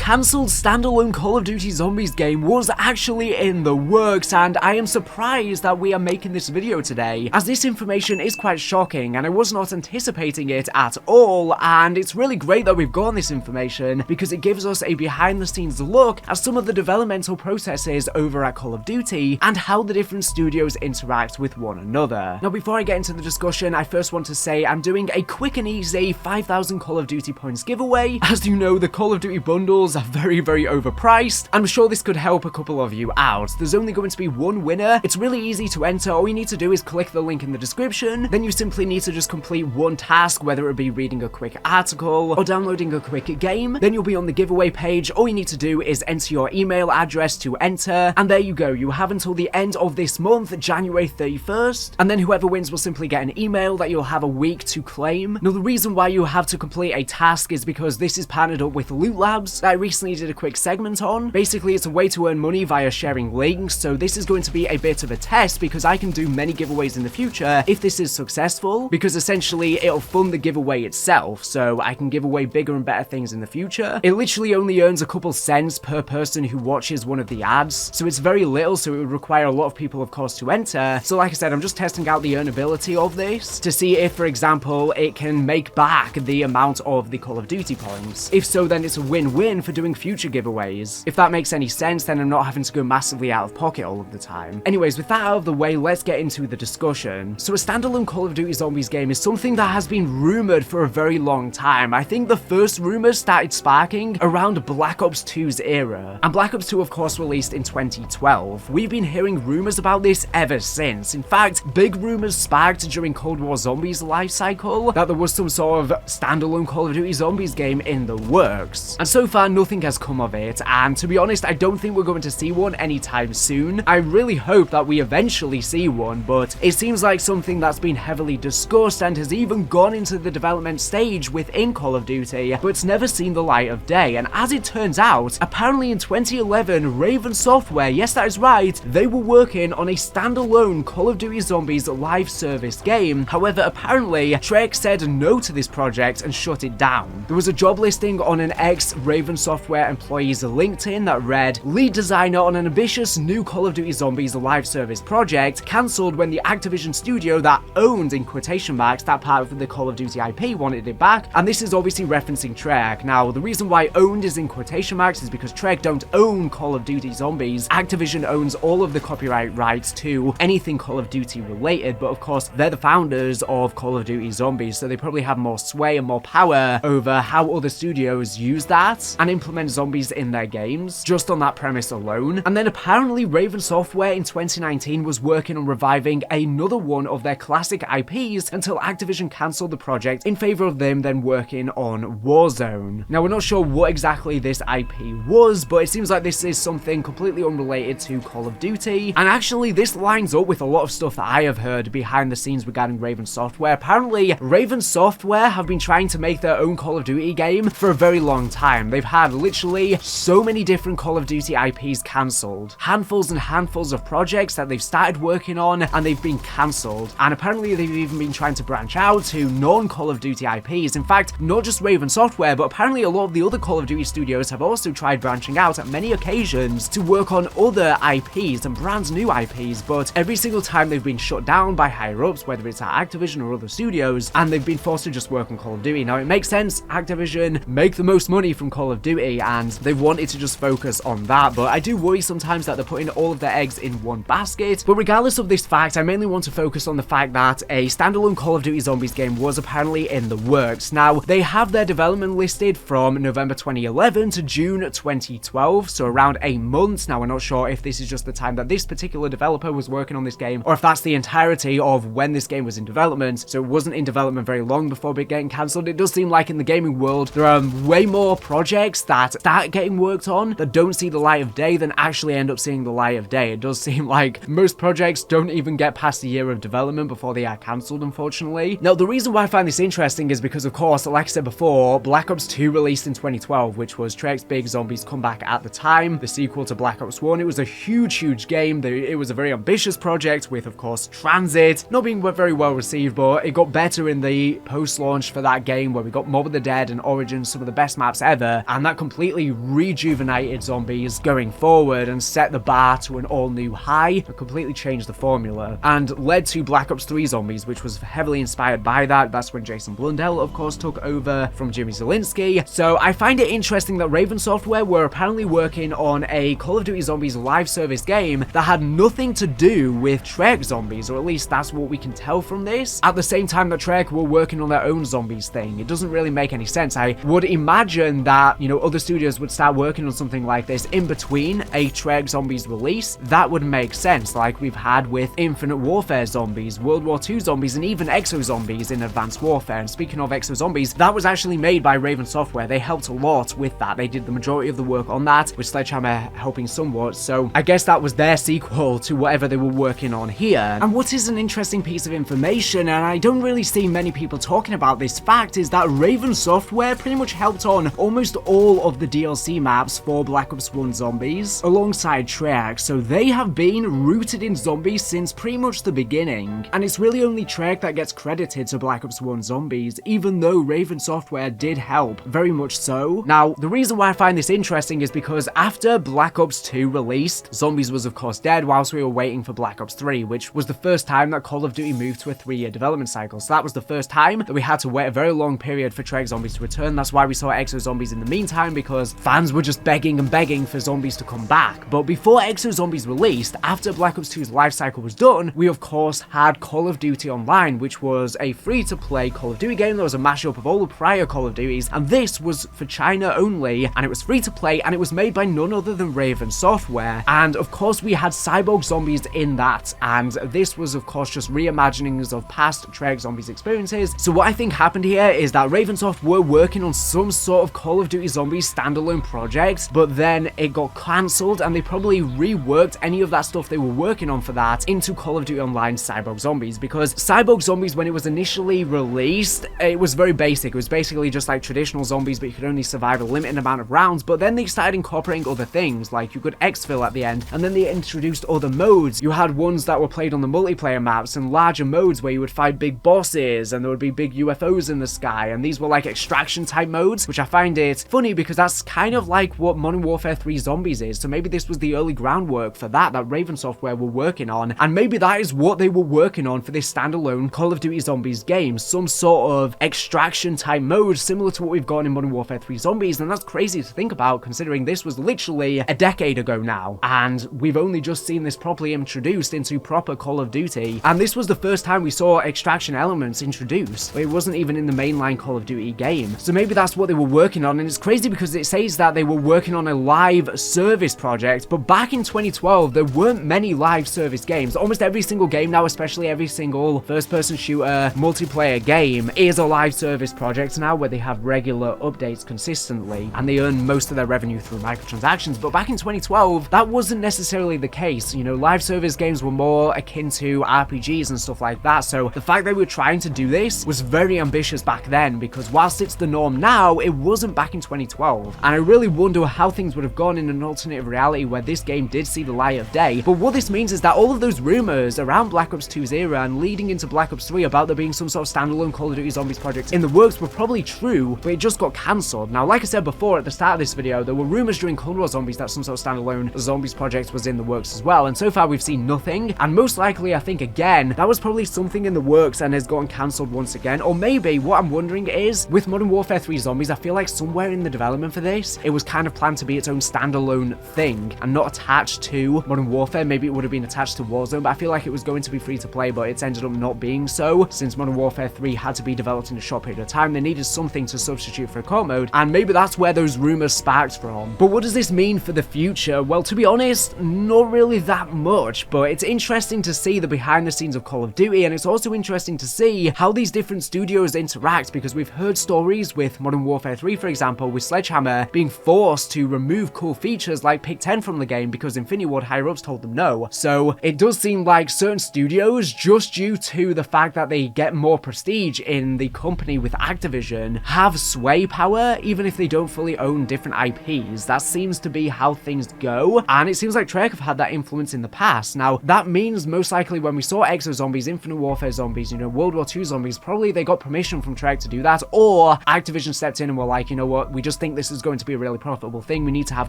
cancelled standalone Call of Duty Zombies game was actually in the works, and I am surprised that we are making this video today, as this information is quite shocking and I was not anticipating it at all. And it's really great that we've gotten this information because it gives us a behind the scenes look at some of the developmental processes over at Call of Duty and how the different studios interact with one another. Now, before I get into the discussion, I first want to say I'm doing a quick and easy 5,000 Call of Duty points giveaway. As you know, the Call of Duty bundles are very overpriced. I'm sure this could help a couple of you out. There's only going to be one winner. It's really easy to enter. All you need to do is click the link in the description. Then you simply need to just complete one task, whether it be reading a quick article or downloading a quick game. Then you'll be on the giveaway page. All you need to do is enter your email address to enter, and there you go. You have until the end of this month, January 31st, and then whoever wins will simply get an email that you'll have a week to claim. Now, the reason why you have to complete a task is because this is partnered up with Loot Labs that I recently did a quick segment on. Basically, it's a way to earn money via sharing links, so this is going to be a bit of a test because I can do many giveaways in the future if this is successful, because essentially it'll fund the giveaway itself, so I can give away bigger and better things in the future. It literally only earns a couple cents per person who watches one of the ads, so it's very little, so it would require a lot of people, of course, to enter. So like I said, I'm just testing out the earnability of this to see if, for example, it can make back the amount of the Call of Duty points. If so, then it's a win-win for doing future giveaways. If that makes any sense, then I'm not having to go massively out of pocket all of the time. Anyways, with that out of the way, let's get into the discussion. So a standalone Call of Duty Zombies game is something that has been rumored for a very long time. I think the first rumors started sparking around Black Ops 2's era. And Black Ops 2, of course, released in 2012. We've been hearing rumors about this ever since. In fact, big rumors sparked during Cold War Zombies' life cycle that there was some sort of standalone Call of Duty Zombies game in the works. And so far, nothing has come of it. And to be honest, I don't think we're going to see one anytime soon. I really hope that we eventually see one, but it seems like something that's been heavily discussed and has even gone into the development stage within Call of Duty, but it's never seen the light of day. And as it turns out, apparently in 2011, Raven Software, yes, that is right, they were working on a standalone Call of Duty Zombies live service game. However, apparently, Treyarch said no to this project and shut it down. There was a job listing on an ex-Raven Software employee's LinkedIn that read, "Lead designer on an ambitious new Call of Duty Zombies live service project, cancelled when the Activision studio that owned, in quotation marks, that part of the Call of Duty IP wanted it back." And this is obviously referencing Treyarch. Now, the reason why owned is in quotation marks is because Treyarch don't own Call of Duty Zombies. Activision owns all of the copyright rights to anything Call of Duty related, but of course, they're the founders of Call of Duty Zombies, so they probably have more sway and more power over how other studios use that and implement zombies in their games, just on that premise alone. And then apparently Raven Software in 2019 was working on reviving another one of their classic IPs until Activision cancelled the project in favor of them then working on Warzone. Now, we're not sure what exactly this IP was, but it seems like this is something completely unrelated to Call of Duty. And actually, this lines up with a lot of stuff that I have heard behind the scenes regarding Raven Software. Apparently, Raven Software have been trying to make their own Call of Duty game for a very long time. They've had literally so many different Call of Duty IPs cancelled. Handfuls and handfuls of projects that they've started working on and they've been cancelled. And apparently they've even been trying to branch out to non-Call of Duty IPs. In fact, not just Raven Software, but apparently a lot of the other Call of Duty studios have also tried branching out at many occasions to work on other IPs and brand new IPs, but every single time they've been shut down by higher ups, whether it's at Activision or other studios, and they've been forced to just work on Call of Duty. Now, it makes sense. Activision make the most money from Call of Duty and they've wanted to just focus on that, but I do worry sometimes that they're putting all of their eggs in one basket. But regardless of this fact, I mainly want to focus on the fact that a standalone Call of Duty Zombies game was apparently in the works. Now, they have their development listed from November 2011 to June 2012, so around a month. Now, we're not sure if this is just the time that this particular developer was working on this game, or if that's the entirety of when this game was in development, so it wasn't in development very long before it getting cancelled. It does seem like in the gaming world, there are way more projects that start getting worked on that don't see the light of day than actually end up seeing the light of day. It does seem like most projects don't even get past a year of development before they are cancelled, unfortunately. Now, the reason why I find this interesting is because, of course, like I said before, Black Ops 2 released in 2012, which was Treyarch's big zombies comeback at the time, the sequel to Black Ops 1. It was a huge game. It was a very ambitious project with, of course, Transit not being very well received, but it got better in the post-launch for that game where we got Mob of the Dead and Origins, some of the best maps ever, and that completely rejuvenated zombies going forward and set the bar to an all-new high and completely changed the formula, and led to Black Ops 3 Zombies, which was heavily inspired by that. That's when Jason Blundell, of course, took over from Jimmy Zielinski. So I find it interesting that Raven Software were apparently working on a Call of Duty Zombies live service game that had nothing to do with Treyarch Zombies, or at least that's what we can tell from this, at the same time that Treyarch were working on their own Zombies thing. It doesn't really make any sense. I would imagine that, you know, other studios would start working on something like this in between a Treyarch Zombies release. That would make sense, like we've had with Infinite Warfare Zombies, World War II Zombies, and even Exo Zombies in Advanced Warfare. And speaking of Exo Zombies, that was actually made by Raven Software. They helped a lot with that. They did the majority of the work on that, with Sledgehammer helping somewhat. So I guess that was their sequel to whatever they were working on here. And what is an interesting piece of information, and I don't really see many people talking about this fact, is that Raven Software pretty much helped on almost all of the DLC maps for Black Ops 1 Zombies alongside Treyarch. So they have been rooted in zombies since pretty much the beginning. And it's really only Treyarch that gets credited to Black Ops 1 Zombies, even though Raven Software did help, very much so. Now, the reason why I find this interesting is because after Black Ops 2 released, Zombies was of course dead whilst we were waiting for Black Ops 3, which was the first time that Call of Duty moved to a 3-year development cycle. So that was the first time that we had to wait a very long period for Treyarch Zombies to return. That's why we saw Exo Zombies in the meantime, because fans were just begging and begging for zombies to come back. But before Exo Zombies released, after Black Ops 2's life cycle was done, we of course had Call of Duty Online, which was a free-to-play Call of Duty game that was a mashup of all the prior Call of Duties, and this was for China only, and it was free-to-play, and it was made by none other than Raven Software. And of course we had Cyborg Zombies in that, and this was of course just reimaginings of past Treyarch Zombies experiences. So what I think happened here is that Ravensoft were working on some sort of Call of Duty Zombies standalone project, but then it got cancelled, and they probably reworked any of that stuff they were working on for that into Call of Duty Online Cyborg Zombies, because Cyborg Zombies, when it was initially released, it was very basic. It was basically just like traditional zombies, but you could only survive a limited amount of rounds. But then they started incorporating other things, like you could exfil at the end, and then they introduced other modes. You had ones that were played on the multiplayer maps and larger modes where you would fight big bosses and there would be big UFOs in the sky, and these were like extraction type modes, which I find it funny because that's kind of like what Modern Warfare 3 Zombies is. So maybe this was the early groundwork for that Raven Software were working on, and maybe that is what they were working on for this standalone Call of Duty Zombies game, some sort of extraction type mode similar to what we've got in Modern Warfare 3 Zombies. And that's crazy to think about, considering this was literally a decade ago now, and we've only just seen this properly introduced into proper Call of Duty, and this was the first time we saw extraction elements introduced. It wasn't even in the mainline Call of Duty game. So maybe that's what they were working on, and it's crazy because it says that they were working on a live service project, but back in 2012 there weren't many live service games. Almost every single game now, especially every single first-person shooter multiplayer game, is a live service project now where they have regular updates consistently, and they earn most of their revenue through microtransactions. But back in 2012 that wasn't necessarily the case. You know, live service games were more akin to RPGs and stuff like that. So the fact they were trying to do this was very ambitious back then, because whilst it's the norm now, it wasn't back in 2012. And I really wonder how things would have gone in an alternative reality where this game did see the light of day. But what this means is that all of those rumors around Black Ops 2's era and leading into Black Ops 3 about there being some sort of standalone Call of Duty Zombies project in the works were probably true, but it just got cancelled. Now, like I said before at the start of this video, there were rumors during Cold War Zombies that some sort of standalone Zombies project was in the works as well, and so far we've seen nothing. And most likely, I think again, that was probably something in the works and has gotten cancelled once again. Or maybe what I'm wondering is, with Modern Warfare 3 Zombies, I feel like somewhere in the development for this, it was kind of planned to be its own standalone thing and not attached to Modern Warfare. Maybe it would have been attached to Warzone, but I feel like it was going to be free to play, but it's ended up not being so, since Modern Warfare 3 had to be developed in a short period of time. They needed something to substitute for a co-op mode, and maybe that's where those rumors sparked from. But what does this mean for the future? Well, to be honest, not really that much, but it's interesting to see the behind the scenes of Call of Duty, and it's also interesting to see how these different studios interact, because we've heard stories with Modern Warfare 3, for example, with Sledgehammer being forced to remove cool features like Pick 10 from the game because Infinity Ward higher-ups told them no. So it does seem like certain studios, just due to the fact that they get more prestige in the company with Activision, have sway power, even if they don't fully own different IPs. That seems to be how things go, and it seems like Treyarch have had that influence in the past. Now, that means most likely when we saw Exo Zombies, Infinite Warfare Zombies, you know, World War II Zombies, probably they got permission from Treyarch to do that, or Activision stepped in and were like, you know what, we just just think this is going to be a really profitable thing. We need to have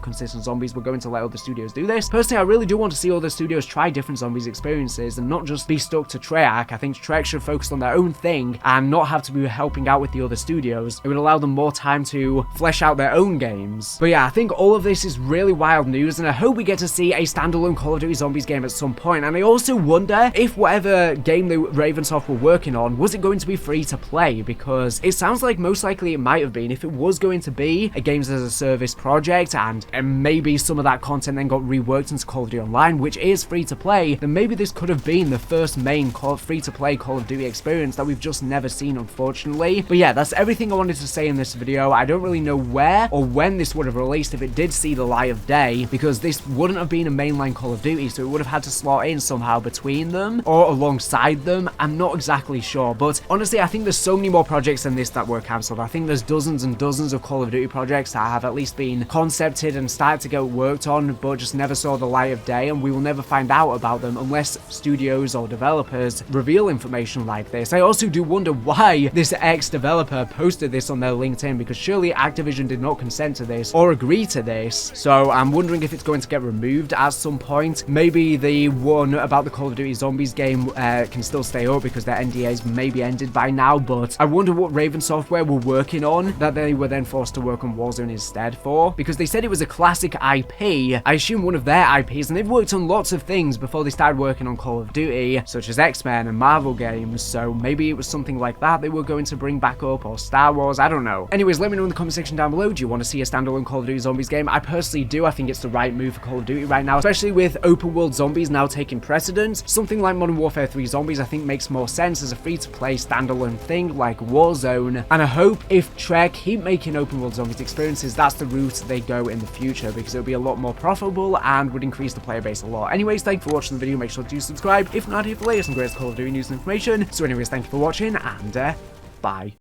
consistent zombies. We're going to let other studios do this. Personally, I really do want to see other studios try different zombies experiences and not just be stuck to Treyarch. I think Treyarch should focus on their own thing and not have to be helping out with the other studios. It would allow them more time to flesh out their own games. But yeah, I think all of this is really wild news, and I hope we get to see a standalone Call of Duty Zombies game at some point. And I also wonder if whatever game the Ravensoft were working on, was it going to be free to play? Because it sounds like most likely it might have been. If it was going to be a games as a service project and maybe some of that content then got reworked into Call of Duty Online, which is free to play, then maybe this could have been the first main free to play Call of Duty experience that we've just never seen, unfortunately. But yeah, that's everything I wanted to say in this video. I don't really know where or when this would have released if it did see the light of day, because this wouldn't have been a mainline Call of Duty, so it would have had to slot in somehow between them or alongside them. I'm not exactly sure, but honestly, I think there's so many more projects than this that were cancelled. I think there's dozens and dozens of Call of Duty projects that have at least been concepted and started to get worked on, but just never saw the light of day, and we will never find out about them unless studios or developers reveal information like this. I also do wonder why this ex-developer posted this on their LinkedIn, because surely Activision did not consent to this or agree to this, so I'm wondering if it's going to get removed at some point. Maybe the one about the Call of Duty Zombies game can still stay up because their NDAs may be ended by now, but I wonder what Raven Software were working on that they were then forced to work on Warzone instead for, because they said it was a classic IP. I assume one of their IPs, and they've worked on lots of things before they started working on Call of Duty, such as X-Men and Marvel games, so maybe it was something like that they were going to bring back up, or Star Wars, I don't know. Anyways, let me know in the comment section down below, do you want to see a standalone Call of Duty Zombies game? I personally do. I think it's the right move for Call of Duty right now, especially with open world zombies now taking precedence. Something like Modern Warfare 3 Zombies I think makes more sense as a free-to-play standalone thing like Warzone, and I hope if Treyarch keep making open world zombies experiences, that's the route they go in the future, because it'll be a lot more profitable and would increase the player base a lot. Anyways, thank you for watching the video. Make sure to subscribe if not here for the latest and greatest Call of Duty news and information. So anyways, thank you for watching, and bye.